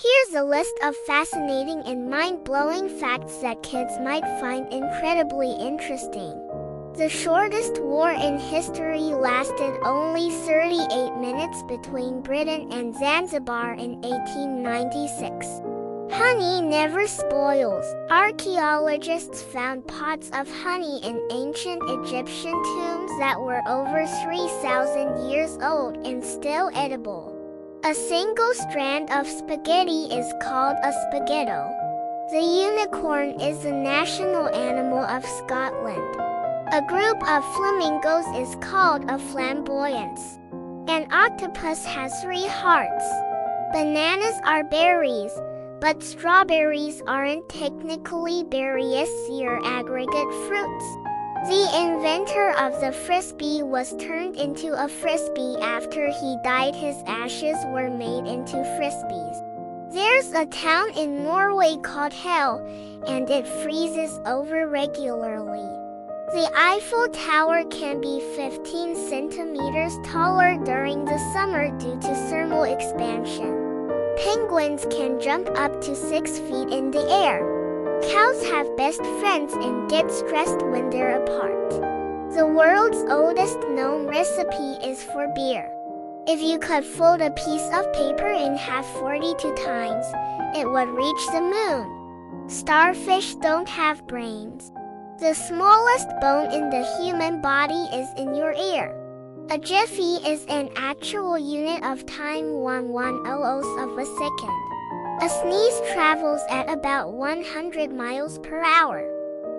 Here's a list of fascinating and mind-blowing facts that kids might find incredibly interesting. The shortest war in history lasted only 38 minutes between Britain and Zanzibar in 1896. Honey never spoils. Archaeologists found pots of honey in ancient Egyptian tombs that were over 3,000 years old and still edible. A single strand of spaghetti is called a spaghetto. The unicorn is the national animal of Scotland. A group of flamingos is called a flamboyance. An octopus has 3 hearts. Bananas are berries, but strawberries aren't technically berries, they're aggregate fruits. The inventor of the frisbee was turned into a frisbee after he died. His ashes were made into frisbees. There's a town in Norway called Hell, and it freezes over regularly. The Eiffel Tower can be 15 centimeters taller during the summer due to thermal expansion. Penguins can jump up to 6 feet in the air. Cows have best friends and get stressed when they're apart. The world's oldest known recipe is for beer. If you could fold a piece of paper in half 42 times, it would reach the moon. Starfish don't have brains. The smallest bone in the human body is in your ear. A jiffy is an actual unit of time, 1/100th of a second. A sneeze travels at about 100 miles per hour.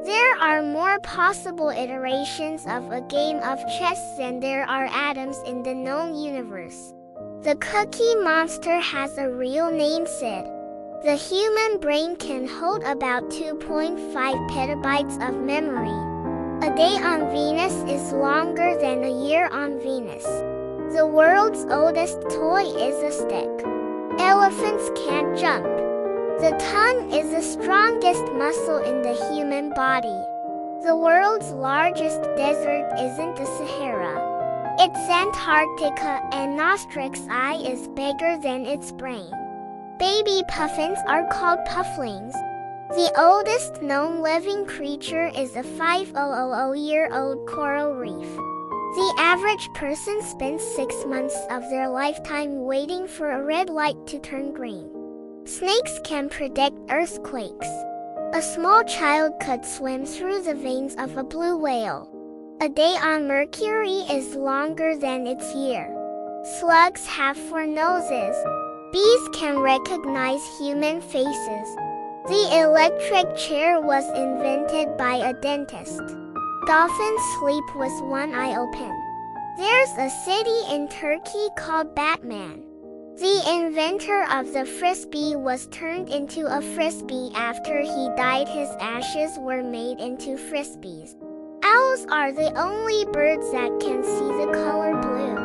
There are more possible iterations of a game of chess than there are atoms in the known universe. The Cookie Monster has a real name, Sid. The human brain can hold about 2.5 petabytes of memory. A day on Venus is longer than a year on Venus. The world's oldest toy is a stick. Elephants can't jump. The tongue is the strongest muscle in the human body. The world's largest desert isn't the Sahara. It's Antarctica, and Nostrix's eye is bigger than its brain. Baby puffins are called pufflings. The oldest known living creature is a 5,000-year-old coral reef. The average person spends 6 months of their lifetime waiting for a red light to turn green. Snakes can predict earthquakes. A small child could swim through the veins of a blue whale. A day on Mercury is longer than its year. Slugs have 4 noses. Bees can recognize human faces. The electric chair was invented by a dentist. Dolphins sleep with one eye open. There's a city in Turkey called Batman. The inventor of the frisbee was turned into a frisbee after he died. His ashes were made into frisbees. Owls are the only birds that can see the color blue.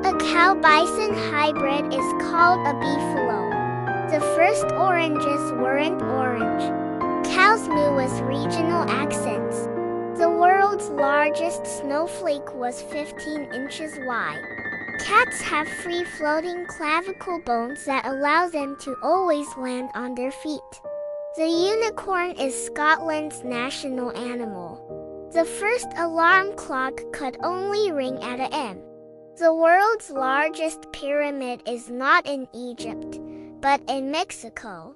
A cow-bison hybrid is called a beefalo. The first oranges weren't orange. Cows moo with regional accents. The world's largest snowflake was 15 inches wide. Cats have free-floating clavicle bones that allow them to always land on their feet. The unicorn is Scotland's national animal. The first alarm clock could only ring at a.m. The world's largest pyramid is not in Egypt, but in Mexico.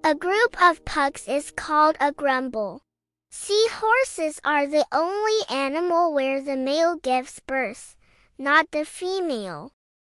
A group of pugs is called a grumble. Seahorses are the only animal where the male gives birth, not the female.